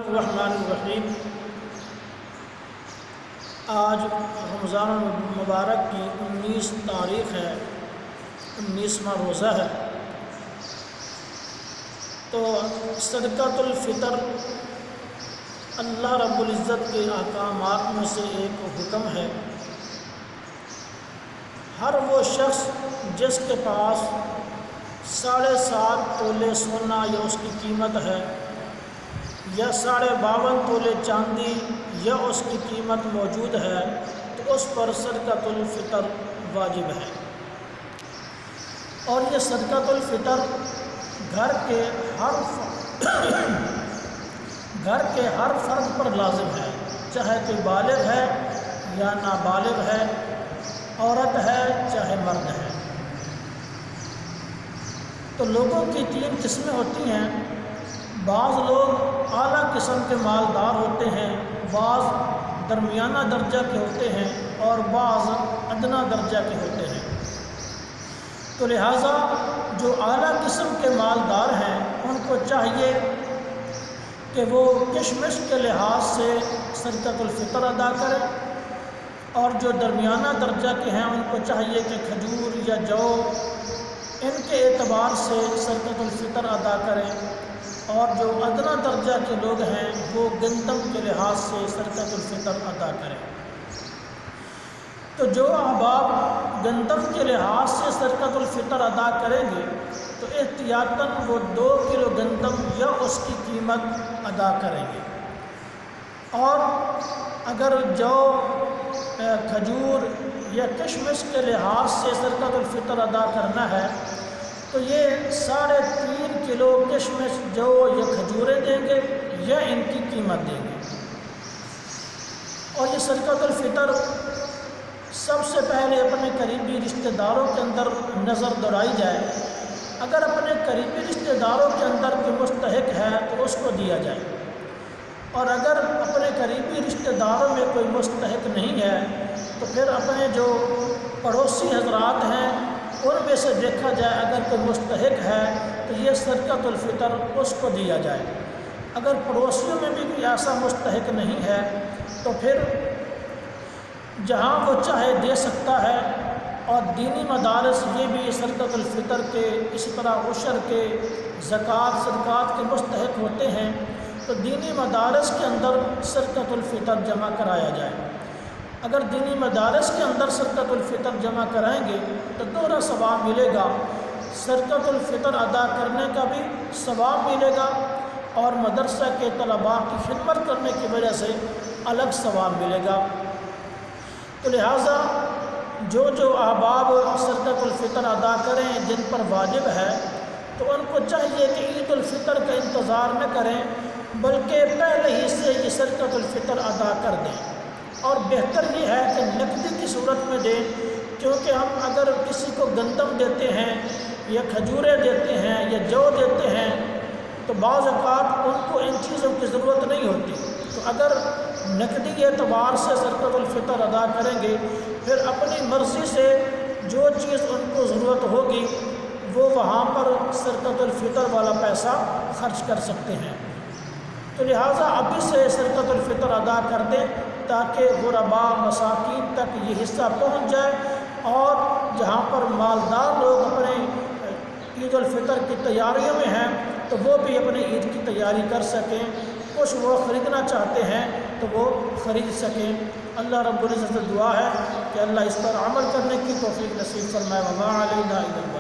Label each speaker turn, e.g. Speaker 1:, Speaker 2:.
Speaker 1: الرحمن الرحیم۔ آج رمضان المبارک کی 19 تاریخ ہے، 19واں روزہ ہے۔ تو صدقۃ الفطر اللہ رب العزت کے احکامات میں سے ایک حکم ہے۔ ہر وہ شخص جس کے پاس 7.5 تولے سونا یا اس کی قیمت ہے، یا 52.5 تولے چاندی یا اس کی قیمت موجود ہے، تو اس پر صدقۃ الفطر واجب ہے۔ اور یہ صدقۃ الفطر گھر کے ہر فرد پر لازم ہے، چاہے کوئی بالغ ہے یا نابالغ ہے، عورت ہے چاہے مرد ہے۔ تو لوگوں کی 3 قسمیں ہوتی ہیں۔ بعض لوگ اعلیٰ قسم کے مالدار ہوتے ہیں، بعض درمیانہ درجہ کے ہوتے ہیں اور بعض ادنیٰ درجہ کے ہوتے ہیں۔ تو لہٰذا جو اعلیٰ قسم کے مالدار ہیں ان کو چاہیے کہ وہ کشمش کے لحاظ سے صدقۃ الفطر ادا کریں، اور جو درمیانہ درجہ کے ہیں ان کو چاہیے کہ کھجور یا جو ان کے اعتبار سے صدقۃ الفطر ادا کریں، اور جو ادنیٰ درجہ کے لوگ ہیں وہ گندم کے لحاظ سے صدقۃ الفطر ادا کریں۔ تو جو احباب گندم کے لحاظ سے صدقۃ الفطر ادا کریں گے تو احتیاطاً وہ 2 کلو گندم یا اس کی قیمت ادا کریں گے۔ اور اگر جو کھجور یا کشمش کے لحاظ سے صدقۃ الفطر ادا کرنا ہے تو یہ 3.5 کلو کشمش جو یا کھجوریں دیں گے یا ان کی قیمت دیں گے۔ اور یہ صدقۃ الفطر سب سے پہلے اپنے قریبی رشتہ داروں کے اندر نظر دوڑائی جائے۔ اگر اپنے قریبی رشتہ داروں کے اندر کوئی مستحق ہے تو اس کو دیا جائے، اور اگر اپنے قریبی رشتہ داروں میں کوئی مستحق نہیں ہے تو پھر اپنے جو پڑوسی حضرات ہیں ان میں سے دیکھا جائے، اگر کوئی مستحق ہے تو یہ صدقۃ الفطر اس کو دیا جائے۔ اگر پڑوسیوں میں بھی کوئی ایسا مستحق نہیں ہے تو پھر جہاں وہ چاہے دے سکتا ہے۔ اور دینی مدارس یہ بھی صدقۃ الفطر کے اسی طرح عشر کے، زکوٰۃ، صدقات کے مستحق ہوتے ہیں، تو دینی مدارس کے اندر صدقۃ الفطر جمع کرایا جائے۔ اگر دینی مدارس کے اندر صدقۃ الفطر جمع کرائیں گے تو 2 ثواب ملے گا، صدقۃ الفطر ادا کرنے کا بھی ثواب ملے گا، اور مدرسہ کے طلباء کی خدمت کرنے کی وجہ سے الگ ثواب ملے گا۔ تو لہٰذا جو احباب صدقۃ الفطر ادا کریں جن پر واجب ہے تو ان کو چاہیے کہ عید الفطر کا انتظار نہ کریں، بلکہ پہلے ہی سے یہ صدقۃ الفطر ادا کر دیں۔ اور بہتر یہ ہے کہ نقدی کی صورت میں دیں، کیونکہ ہم اگر کسی کو گندم دیتے ہیں یا کھجوریں دیتے ہیں یا جو دیتے ہیں تو بعض اوقات ان کو ان چیزوں کی ضرورت نہیں ہوتی۔ تو اگر نقدی اعتبار سے صدقۃ الفطر ادا کریں گے پھر اپنی مرضی سے جو چیز ان کو ضرورت ہوگی وہ وہاں پر صدقۃ الفطر والا پیسہ خرچ کر سکتے ہیں۔ تو لہٰذا ابھی سے صدقۃ الفطر ادا کر دیں تاکہ غرباء، مساکین تک یہ حصہ پہنچ جائے، اور جہاں پر مالدار لوگ اپنے عید الفطر کی تیاریوں میں ہیں تو وہ بھی اپنی عید کی تیاری کر سکیں، کچھ وہ خریدنا چاہتے ہیں تو وہ خرید سکیں۔ اللہ رب العزت سے دعا ہے کہ اللہ اس پر عمل کرنے کی توفیق نصیب فرمائے۔ وما علینا الا البلاغ۔